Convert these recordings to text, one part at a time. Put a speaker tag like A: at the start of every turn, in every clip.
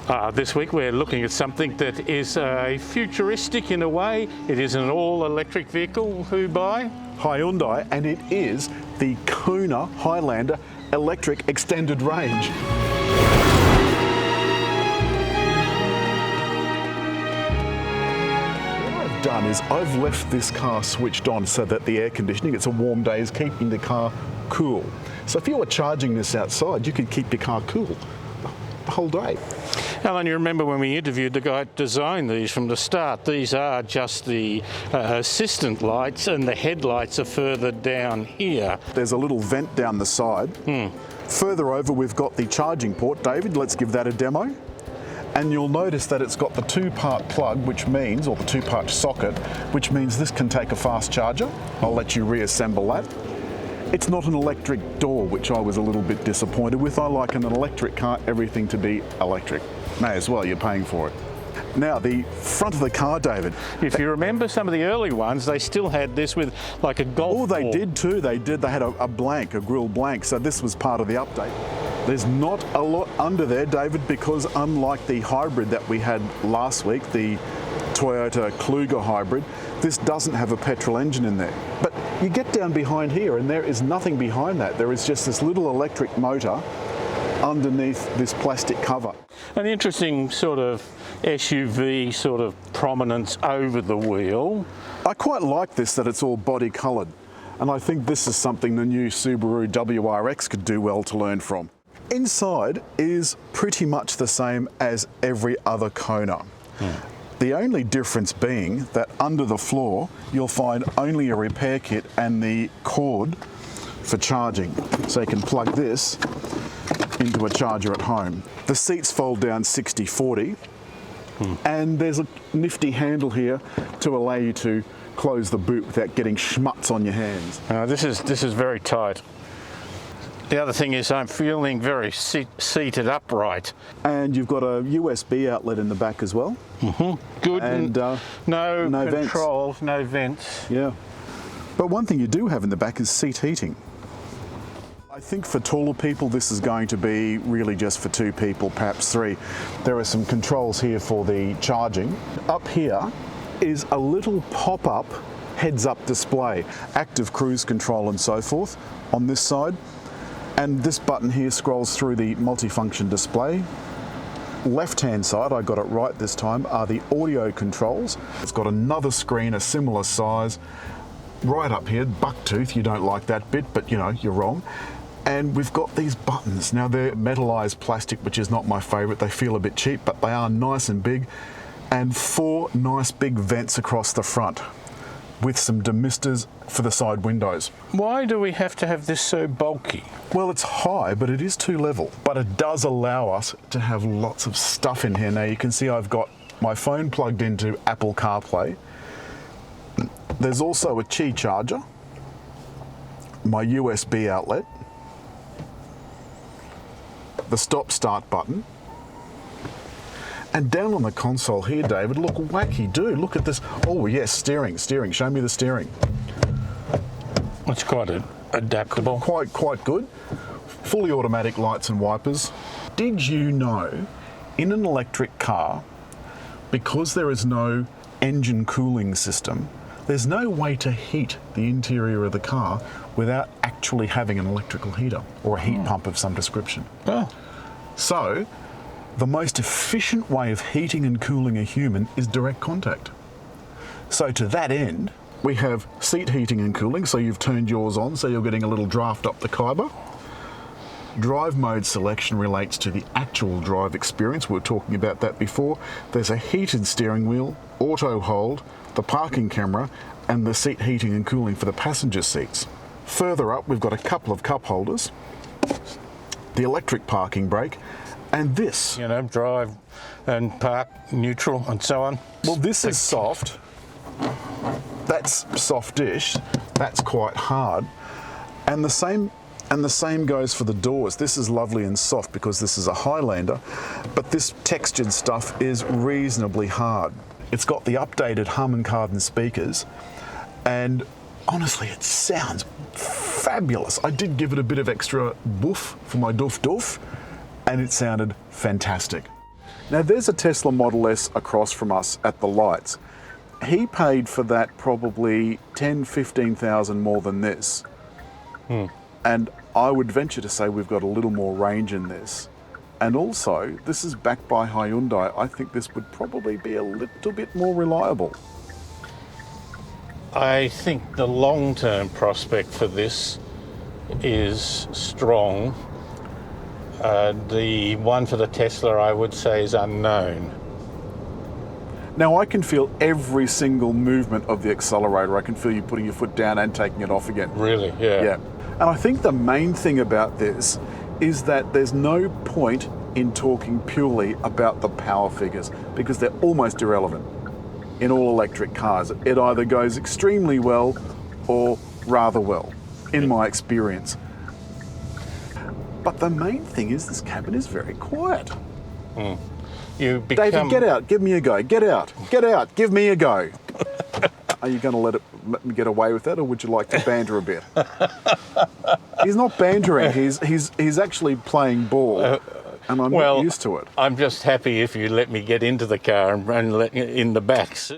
A: This week we're looking at something that is futuristic in a way. It is an all-electric vehicle. Who by?
B: Hyundai, and it is the Kona Highlander electric extended range. What I've done is I've left this car switched on so that the air conditioning, it's a warm day, is keeping the car cool. So if you were charging this outside, you could keep your car cool the whole day.
A: Alan, you remember when we interviewed the guy that designed these from the start? These are just the assistant lights, and the headlights are further down here.
B: There's a little vent down the side. Further over we've got the charging port. David, let's give that a demo. And you'll notice that it's got the two-part plug, which means, or the two-part socket, which means this can take a fast charger. I'll let you reassemble that. It's not an electric door, which I was a little bit disappointed with. I like in an electric car, everything to be electric. May as well, you're paying for it. Now, the front of the car, David.
A: If you remember some of the early ones, they still had this with like a golf ball.
B: Oh, they did too, they did. They had a blank, a grille blank, so this was part of the update. There's not a lot under there, David, because unlike the hybrid that we had last week, the Toyota Kluger hybrid, this doesn't have a petrol engine in there. But you get down behind here and there is nothing behind that. There is just this little electric motor underneath this plastic cover.
A: An interesting sort of SUV sort of prominence over the wheel.
B: I quite like this, that it's all body coloured. And I think this is something the new Subaru WRX could do well to learn from. Inside is pretty much the same as every other Kona. The only difference being that under the floor, you'll find only a repair kit and the cord for charging. So you can plug this into a charger at home. The seats fold down 60-40, and there's a nifty handle here to allow you to close the boot without getting schmutz on your hands.
A: This is very tight. The other thing is I'm feeling very seated upright.
B: And you've got a USB outlet in the back as well.
A: Good.
B: And
A: no controls,
B: vents.
A: no vents.
B: Yeah. But one thing you do have in the back is seat heating. I think for taller people this is going to be really just for two people, perhaps three. There are some controls here for the charging. Up here is a little pop-up heads-up display, active cruise control and so forth on this side. And this button here scrolls through the multifunction display. Left-hand side, I got it right this time, are the audio controls. It's got another screen, a similar size. Right up here, bucktooth, you don't like that bit, but you know, you're wrong. And we've got these buttons. Now they're metallized plastic, which is not my favorite. They feel a bit cheap, but they are nice and big. And four nice big vents across the front with some demisters for the side windows.
A: Why do we have to have this so bulky?
B: Well, it's high, but it is two level. But it does allow us to have lots of stuff in here. Now you can see I've got my phone plugged into Apple CarPlay. There's also a Qi charger, my USB outlet, the stop-start button, and down on the console here, David, look wacky do. Look at this. Oh yes, steering. Show me the steering.
A: It's quite adaptable.
B: Quite good. Fully automatic lights and wipers. Did you know, in an electric car, because there is no engine cooling system, there's no way to heat the interior of the car without actually having an electrical heater or a heat pump of some description. So, the most efficient way of heating and cooling a human is direct contact. So to that end, we have seat heating and cooling, so you've turned yours on, so you're getting a little draft up the Khyber. Drive mode selection relates to the actual drive experience. We were talking about that before. There's a heated steering wheel, auto hold, the parking camera, and the seat heating and cooling for the passenger seats. Further up, we've got a couple of cup holders, the electric parking brake, and this.
A: You know, drive and park, neutral and so on.
B: Well, this is soft. That's soft-ish. That's quite hard. And the same goes for the doors. This is lovely and soft because this is a Highlander, but this textured stuff is reasonably hard. It's got the updated Harman Kardon speakers, and honestly, it sounds fabulous. I did give it a bit of extra woof for my doof, and it sounded fantastic. Now there's a Tesla Model S across from us at the lights. He paid for that probably 10, 15,000 more than this. And I would venture to say we've got a little more range in this. And also, this is backed by Hyundai. I think this would probably be a little bit more reliable.
A: I think the long-term prospect for this is strong. The one for the Tesla, I would say, is unknown.
B: Now I can feel every single movement of the accelerator. I can feel you putting your foot down and taking it off again.
A: Really? Yeah.
B: Yeah. And I think the main thing about this is that there's no point in talking purely about the power figures because they're almost irrelevant in all electric cars. It either goes extremely well or rather well, in my experience. But the main thing is this cabin is very quiet.
A: You become...
B: David, get out, give me a go. Get out, give me a go. Are you going to let me get away with that, or would you like to banter a bit? He's not bantering, he's actually playing ball, and I'm not used to it.
A: I'm just happy if you let me get into the car and let in the backs.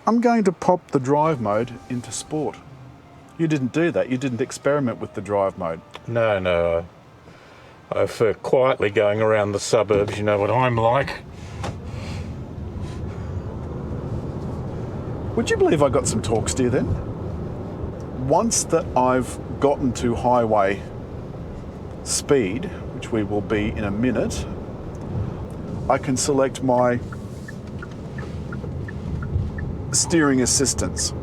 B: I'm going to pop the drive mode into sport. You didn't do that, you didn't experiment with the drive mode.
A: No. I prefer quietly going around the suburbs, you know what I'm like.
B: Would you believe I got some torque steer then? Once that I've gotten to highway speed, which we will be in a minute, I can select my steering assistance.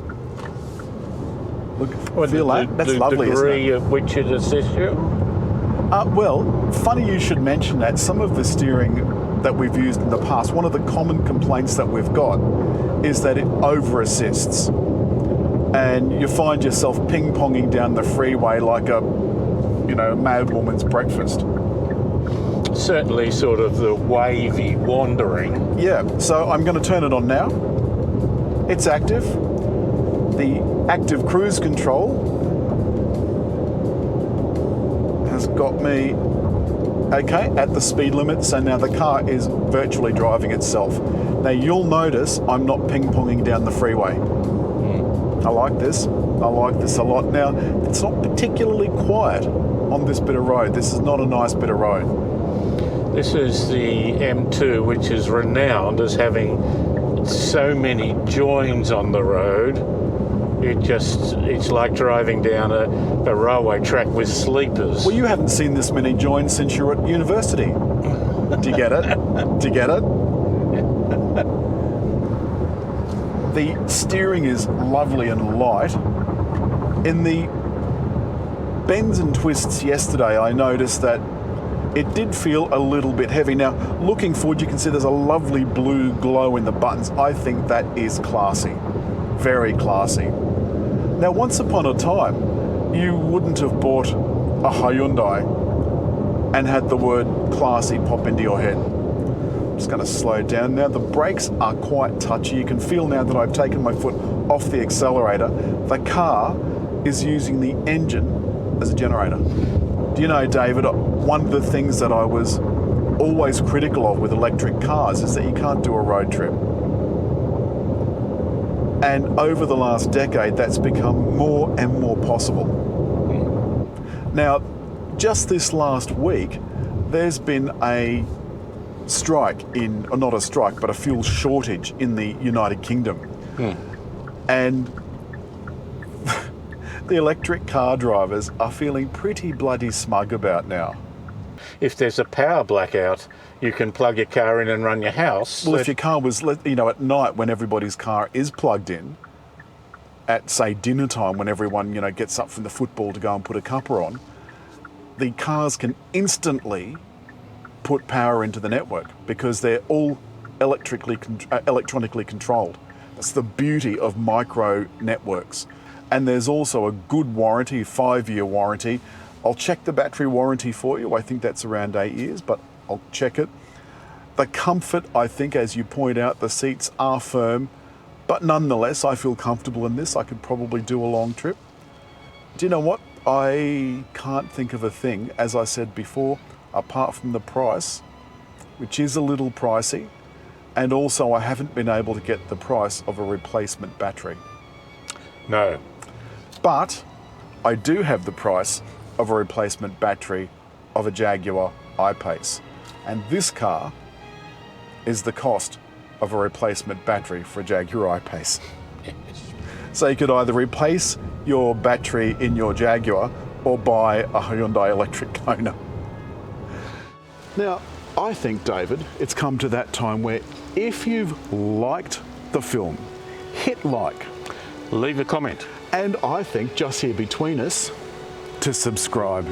B: Look, feel that? That's lovely, isn't it?
A: The degree of which it assists you?
B: Well, funny you should mention that. Some of the steering that we've used in the past, one of the common complaints that we've got is that it over-assists. And you find yourself ping-ponging down the freeway like a mad woman's breakfast.
A: Certainly sort of the wavy wandering.
B: Yeah, so I'm going to turn it on now. It's active. The active cruise control has got me at the speed limit, so now the car is virtually driving itself. Now you'll notice I'm not ping-ponging down the freeway. I like this a lot. Now, it's not particularly quiet on this bit of road. This is not a nice bit of road.
A: This is the M2, which is renowned as having so many joins on the road. It's like driving down a railway track with sleepers.
B: Well, you haven't seen this many joins since you were at university. Do you get it? The steering is lovely and light. In the bends and twists yesterday, I noticed that it did feel a little bit heavy. Now, looking forward, you can see there's a lovely blue glow in the buttons. I think that is classy, very classy. Now, once upon a time, you wouldn't have bought a Hyundai and had the word classy pop into your head. I'm just going to slow down now. The brakes are quite touchy. You can feel now that I've taken my foot off the accelerator. The car is using the engine as a generator. Do you know, David, one of the things that I was always critical of with electric cars is that you can't do a road trip. And over the last decade, that's become more and more possible. Now, just this last week, there's been a strike or not a strike, but a fuel shortage in the United Kingdom. And the electric car drivers are feeling pretty bloody smug about now.
A: If there's a power blackout, you can plug your car in and run your house.
B: Well, if your car was, at night when everybody's car is plugged in, at say dinner time when everyone, gets up from the football to go and put a cuppa on, the cars can instantly put power into the network because they're all electronically controlled. That's the beauty of micro networks. And there's also a good warranty, 5-year warranty. I'll check the battery warranty for you. I think that's around 8 years, but I'll check it. The comfort, I think, as you point out, the seats are firm, but nonetheless, I feel comfortable in this. I could probably do a long trip. Do you know what? I can't think of a thing, as I said before, apart from the price, which is a little pricey, and also I haven't been able to get the price of a replacement battery.
A: No.
B: But I do have the price of a replacement battery of a Jaguar I-Pace. And this car is the cost of a replacement battery for a Jaguar I-Pace. So you could either replace your battery in your Jaguar or buy a Hyundai electric Kona. Now, I think, David, it's come to that time where if you've liked the film, hit like.
A: Leave a comment.
B: And I think just here between us, to subscribe.